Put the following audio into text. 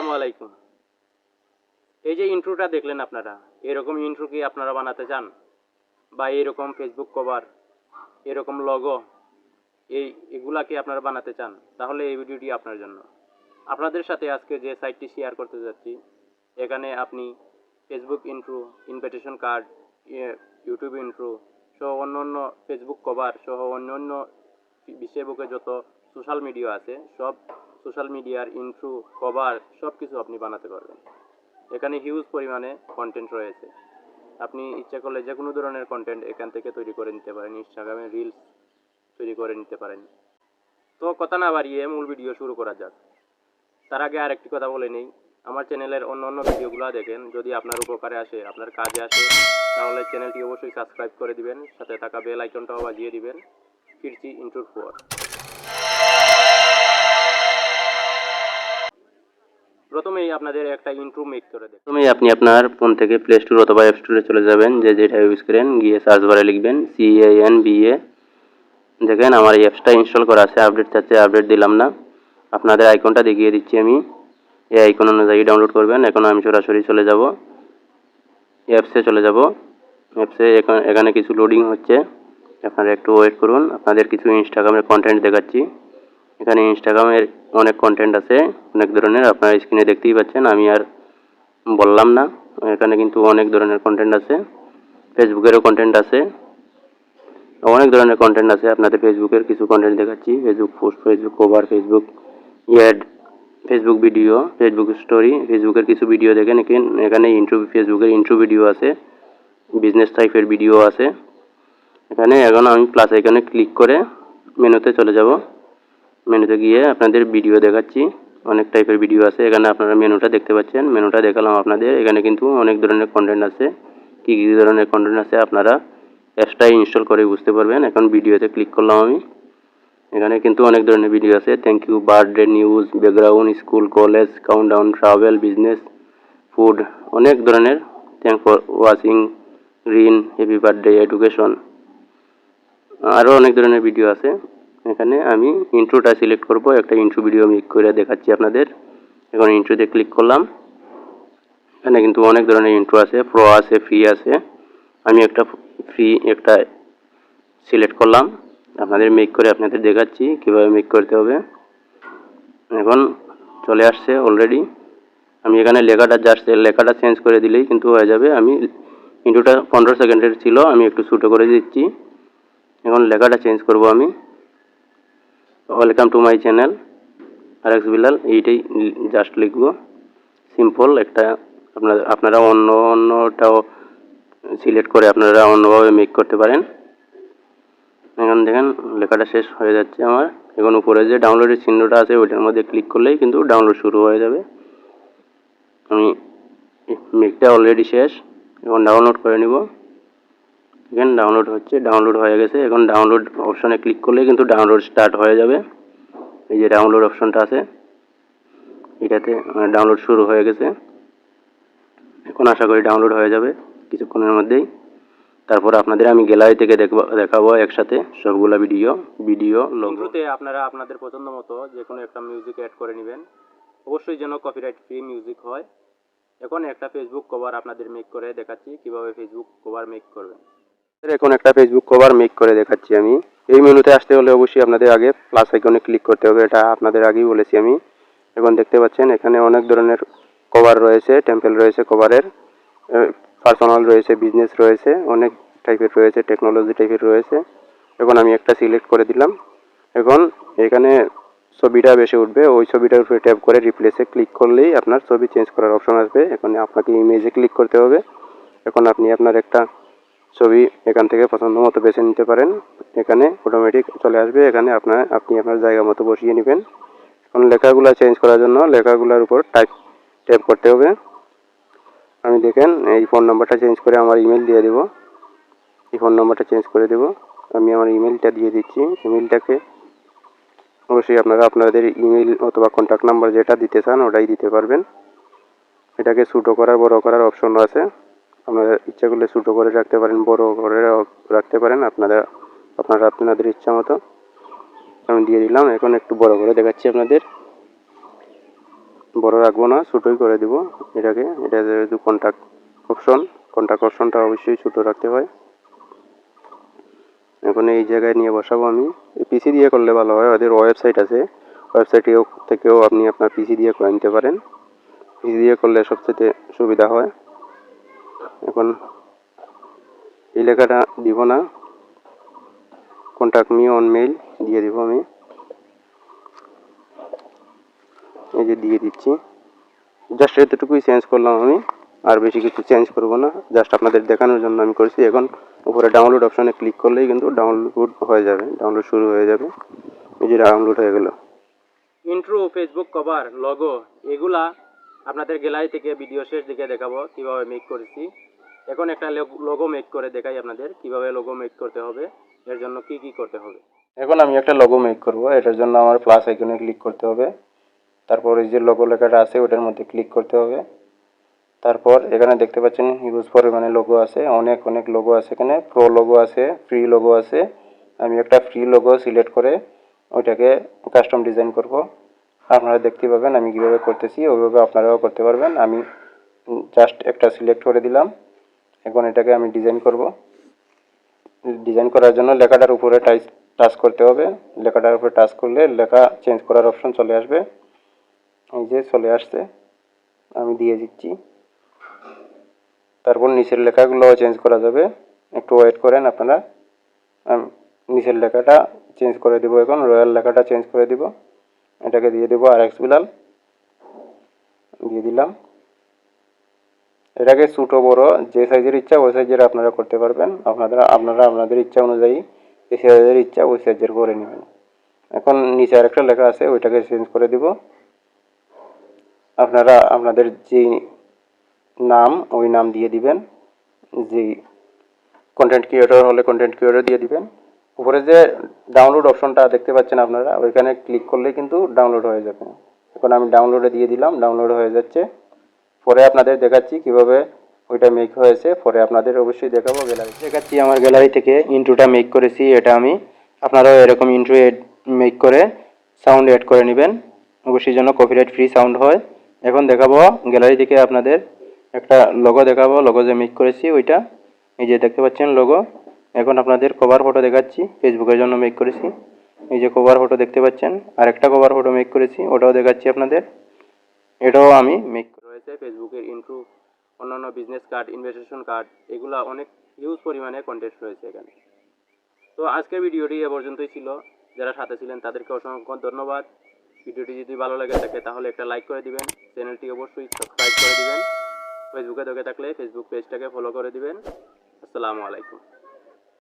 আসসালামু আলাইকুম। এই যে ইন্ট্রোটা দেখলেন আপনারা, এরকম ইন্ট্রো কি আপনারা বানাতে চান? বা এরকম ফেসবুক কভার, এরকম লোগো, এগুলা কি আপনারা বানাতে চান? তাহলে এই ভিডিওটি আপনার জন্য। আপনাদের সাথে আজকে যে সাইটটি শেয়ার করতে যাচ্ছি, এখানে আপনি Facebook intro, invitation card, YouTube intro সহ অন্যান্য ফেসবুক কভার সহ অন্যান্য ফেসবুকে যত সোশ্যাল মিডিয়া আছে, সব সোশ্যাল মিডিয়ার ইন্ট্রো, কভার সব কিছু আপনি বানাতে পারবেন। এখানে হিউজ পরিমাণে কন্টেন্ট রয়েছে। আপনি ইচ্ছা করলে যে কোনো ধরনের কন্টেন্ট এখান থেকে তৈরি করে নিতে পারেন। ইনস্টাগ্রামে রিলস তৈরি করে নিতে পারেন। তো কথা না বাড়িয়ে মূল ভিডিও শুরু করা যাক। তার আগে আরেকটি কথা বলে নেই, আমার চ্যানেলের অন্য ভিডিওগুলো দেখেন, যদি আপনার উপকারে আসে, আপনার কাজে আসে, তাহলে চ্যানেলটি অবশ্যই সাবস্ক্রাইব করে দিবেন, সাথে থাকা বেল আইকনটাও বাজিয়ে দিবেন। ফিরছি ইন্ট্রোর পর। প্রথমেই আপনাদের একটা ইন্ট্রো মেক করে দেন। প্রথমেই আপনি আপনার ফোন থেকে প্লে স্টোর অথবা অ্যাপ স্টোরে চলে যাবেন, যেটা ইউজ করেন, গিয়ে সার্চ বারে লিখবেন CANVA। দেখেন আমার এই অ্যাপসটা ইনস্টল করা আছে, আপডেট চাচ্ছে, আপডেট দিলাম না। আপনাদের আইকনটা দেখিয়ে দিচ্ছি আমি, এই আইকন অনুযায়ী ডাউনলোড করবেন। এখন আমি সরাসরি চলে যাব, অ্যাপসে চলে যাব। অ্যাপসে এখানে কিছু লোডিং হচ্ছে, আপনারা একটু ওয়েট করুন। আপনাদের কিছু ইনস্টাগ্রামের কন্টেন্ট দেখাচ্ছি। এখানে ইনস্টাগ্রামের অনেক কন্টেন্ট আছে, অনেক ধরনের, আপনারা স্ক্রিনে দেখতেই পাচ্ছেন, আমি আর বললাম না। এখানে কিন্তু অনেক ধরনের কন্টেন্ট আছে, ফেসবুকেরও কন্টেন্ট আছে, অনেক ধরনের কন্টেন্ট আছে। আপনাদের ফেসবুকের কিছু কন্টেন্ট দেখাচ্ছি, Facebook post, Facebook cover, Facebook ad, Facebook video, Facebook story, ফেসবুকের কিছু ভিডিও দেখেন। এখানে ফেসবুকের ইন্ট্রো ভিডিও আছে, বিজনেস টাইপের ভিডিও আছে। এখন আমি প্লাস আইকনে ক্লিক করে মেনুতে চলে যাব। মেনুতে গিয়ে আপনাদের ভিডিও দেখাচ্ছি, অনেক টাইপের ভিডিও আছে। এখানে আপনারা মেনুটা দেখতে পাচ্ছেন, মেনুটা দেখালাম আপনাদের। এখানে কিন্তু অনেক ধরনের কন্টেন্ট আছে, কী কী ধরনের কন্টেন্ট আছে আপনারা অ্যাপসটাই ইনস্টল করে বুঝতে পারবেন। এখন ভিডিওতে ক্লিক করলাম আমি, এখানে কিন্তু অনেক ধরনের ভিডিও আছে। Thank you, birthday, news, background, school, college, countdown, travel, business, food, অনেক ধরনের, থ্যাংক ফর ওয়াচিং, রিন, হ্যাপি বার্থডে, এডুকেশন, আরও অনেক ধরনের ভিডিও আছে। এখানে আমি ইন্ট্রোটা সিলেক্ট করব, একটা ইন্ট্রো ভিডিও মেক করে দেখাচ্ছি আপনাদের। এখন ইন্ট্রোতে ক্লিক করলাম। এখানে কিন্তু অনেক ধরনের ইন্ট্রো আছে, প্রো আছে, ফ্রি আছে। আমি একটা সিলেক্ট করলাম, আপনাদের মেক করে আপনাদের দেখাচ্ছি কীভাবে মেক করতে হবে। এখন চলে আসছে অলরেডি। আমি এখানে লেখাটা চেঞ্জ করে দিলেই কিন্তু হয়ে যাবে। আমি ইন্ট্রোটা 15 সেকেন্ডের ছিল, আমি একটু ছোটো করে দিচ্ছি। এখন লেখাটা চেঞ্জ করব আমি, welcome to my channel RX Bilal, এইটাই জাস্ট লিখব, সিম্পল একটা। আপনারা অন্যটাও সিলেক্ট করে আপনারা অন্যভাবে মেক করতে পারেন। এখন দেখেন লেখাটা শেষ হয়ে যাচ্ছে আমার। এখন উপরে যে ডাউনলোডের চিহ্নটা আছে ওইটার মধ্যে ক্লিক করলেই কিন্তু ডাউনলোড শুরু হয়ে যাবে। আমি মেকটা অলরেডি শেষ, এখন ডাউনলোড করে নিব। এখানে ডাউনলোড হচ্ছে, ডাউনলোড হয়ে গেছে। এখন ডাউনলোড অপশনে ক্লিক করলেই কিন্তু ডাউনলোড স্টার্ট হয়ে যাবে। এই যে ডাউনলোড অপশনটা আছে, এটাতে ডাউনলোড শুরু হয়ে গেছে। এখন আশা করি ডাউনলোড হয়ে যাবে কিছুক্ষণের মধ্যেই। তারপর আপনাদের আমি গ্যালারি থেকে দেখাবো একসাথে সবগুলা ভিডিও লোগোতে আপনারা আপনাদের পছন্দ মতো যে কোনো একটা মিউজিক অ্যাড করে নেবেন। অবশ্যই যেন কপিরাইট ফ্রি মিউজিক হয়। এখন একটা ফেসবুক কভার আপনাদের মেক করে দেখাচ্ছি কিভাবে ফেসবুক কভার মেক করবেন। এখন একটা ফেসবুক কভার মেক করে দেখাচ্ছি আমি। এই মেনুতে আসতে হলে অবশ্যই আপনাদের আগে প্লাস আইকনে ক্লিক করতে হবে, এটা আপনাদের আগেই বলেছি আমি। এখন দেখতে পাচ্ছেন এখানে অনেক ধরনের কভার রয়েছে, টেম্পল রয়েছে কভারের, পার্সোনাল রয়েছে, বিজনেস রয়েছে, অনেক টাইপের রয়েছে, টেকনোলজি টাইপের রয়েছে। এখন আমি একটা সিলেক্ট করে দিলাম। এখন এখানে ছবিটা বেশি উঠবে, ওই ছবিটার উপরে ট্যাপ করে রিপ্লেসে ক্লিক করলেই আপনার ছবি চেঞ্জ করার অপশন আসবে। এখন আপনাকে ইমেজে ক্লিক করতে হবে। এখন আপনি আপনার একটা ছবি এখান থেকে পছন্দ মতো বেছে নিতে পারেন, এখানে অটোমেটিক চলে আসবে। এখানে আপনি আপনার জায়গা মতো বসিয়ে নেবেন। এখন লেখাগুলো চেঞ্জ করার জন্য লেখাগুলোর উপর ট্যাপ করতে হবে। আমি দেখেন এই ফোন নাম্বারটা চেঞ্জ করে আমার ইমেল দিয়ে দেব, এই ফোন নাম্বারটা চেঞ্জ করে দেব। আমি আমার ইমেলটা দিয়ে দিচ্ছি। ইমেলটাকে অবশ্যই আপনারা আপনাদের ইমেল অথবা কন্ট্যাক্ট নাম্বার যেটা দিতে চান ওটাই দিতে পারবেন। এটাকে ছোটো করার বড় করার অপশন আছে, আপনারা ইচ্ছা করলে ছোটো করে রাখতে পারেন, বড় করে রাখতে পারেন, আপনাদের ইচ্ছা মতো। আমি দিয়ে দিলাম। এখন একটু বড় করে দেখাচ্ছি আপনাদের, বড় রাখবো না, ছোটোই করে দিব এটাকে। এটা যেহেতু কন্ট্যাক্ট অপশনটা অবশ্যই ছোটো রাখতে হয়। এখন এই জায়গায় নিয়ে বসাবো আমি। পিসি দিয়ে করলে ভালো হয়, ওদের ওয়েবসাইট আছে, ওয়েবসাইটে থেকেও আপনি আপনার পিসি দিয়ে করে নিতে পারেন। পিসি দিয়ে করলে সবচেয়ে সুবিধা হয়। এখন এই লেখাটা দিব না, কন্ট্যাক্ট মি অন মেইল দিয়ে দিব আমি। এই যে দিয়ে দিচ্ছি, জাস্ট এতটুকুই চেঞ্জ করলাম আমি, আর বেশি কিছু চেঞ্জ করব না, জাস্ট আপনাদের দেখানোর জন্য আমি করছি। এখন উপরে ডাউনলোড অপশনে ক্লিক করলেই কিন্তু ডাউনলোড হয়ে যাবে, ডাউনলোড শুরু হয়ে যাবে। এই যে ডাউনলোড হয়ে গেল। ইন্ট্রো, ফেসবুক কভার, লোগো, এগুলা আপনাদের গ্যালারি থেকে ভিডিও শেষ দিকে দেখাবো কিভাবে মেক করেছি। এখন একটা লোগো মেক করে দেখাই আপনাদের কিভাবে লোগো মেক করতে হবে, এর জন্য কি কি করতে হবে। এখন আমি একটা লোগো মেক করব, এটার জন্য আমার প্লাস আইকনে ক্লিক করতে হবে। তারপর এই যে লোগো লেখাটা আছে ওটার মধ্যে ক্লিক করতে হবে। তারপর এখানে দেখতে পাচ্ছেন হিউজ পরিমাণে লোগো আছে, অনেক লোগো আছে। এখানে প্রো লোগো আছে, ফ্রি লোগো আছে। আমি একটা ফ্রি লোগো সিলেক্ট করে ওইটাকে কাস্টম ডিজাইন করব। আপনারা দেখতে পাবেন আমি কীভাবে করতেছি, ওইভাবে আপনারাও করতে পারবেন। আমি জাস্ট একটা সিলেক্ট করে দিলাম। এখন এটাকে আমি ডিজাইন করব। ডিজাইন করার জন্য লেখাটার উপরে টাচ করতে হবে। লেখাটার উপরে টাচ করলে লেখা চেঞ্জ করার অপশন চলে আসবে। এই যে চলে আসছে, আমি দিয়ে দিচ্ছি। তারপর নিচের লেখাগুলো চেঞ্জ করা যাবে, একটু ওয়েট করেন আপনারা। নিচের লেখাটা চেঞ্জ করে দিব, এখন রয়্যাল লেখাটা চেঞ্জ করে দিব। এটাকে দিয়ে দেবো RX বিলাল, দিয়ে দিলাম। এটাকে ছোটো বড় যে সাইজের ইচ্ছা ওই সাইজের আপনারা করতে পারবেন। আপনারা আপনাদের ইচ্ছা অনুযায়ী যে সাইজের ইচ্ছা ওই সাইজের করে নেবেন। এখন নিচে আরেকটা লেখা আছে ওইটাকে চেঞ্জ করে দিব। আপনারা আপনাদের যে নাম ওই নাম দিয়ে দিবেন, যে কন্টেন্ট ক্রিয়েটর হলে কন্টেন্ট ক্রিয়েটর দিয়ে দিবেন। উপরে যে ডাউনলোড অপশনটা দেখতে পাচ্ছেন আপনারা, ওইখানে ক্লিক করলে কিন্তু ডাউনলোড হয়ে যাবে। এখন আমি ডাউনলোডে দিয়ে দিলাম, ডাউনলোড হয়ে যাচ্ছে। পরে আপনাদের দেখাচ্ছি কিভাবে ওইটা মেক হয়েছে, পরে আপনাদের অবশ্যই দেখাবো। গ্যালারি দেখাচ্ছি, আমার গ্যালারি থেকে ইন্ট্রোটা মেক করেছি এটা আমি। আপনারাও এরকম ইন্ট্রো মেক করে সাউন্ড অ্যাড করে নেবেন, অবশ্যই যেন কপিরাইট ফ্রি সাউন্ড হয়। এখন দেখাবো গ্যালারি থেকে আপনাদের একটা লোগো দেখাবো, লোগো যে মেক করেছি ওইটা। এই যে দেখতে পাচ্ছেন লোগো। এখন আপনাদের কভার ফটো দেখাচ্ছি, ফেসবুকের জন্য মেক করেছি। এই যে কভার ফটো দেখতে পাচ্ছেন, আর একটা কভার ফটো মেক করেছি, ওটাও দেখাচ্ছি আপনাদের। এটাও আমি মেক রয়েছে ফেসবুকের ইন্ট্রো, অন্যান্য বিজনেস কার্ড, ইনভিটেশন কার্ড, এগুলা অনেক হিউজ পরিমাণে কন্টেন্ট রয়েছে এখানে। তো আজকের ভিডিওটি এ পর্যন্তই ছিল। যারা সাথে ছিলেন তাদেরকে অসংখ্য ধন্যবাদ। ভিডিওটি যদি ভালো লাগে থাকে তাহলে একটা লাইক করে দিবেন, চ্যানেলটি অবশ্যই সাবস্ক্রাইব করে দিবেন। ফেসবুকে দেখে থাকলে ফেসবুক পেজটাকে ফলো করে দিবেন। আসসালামু আলাইকুম।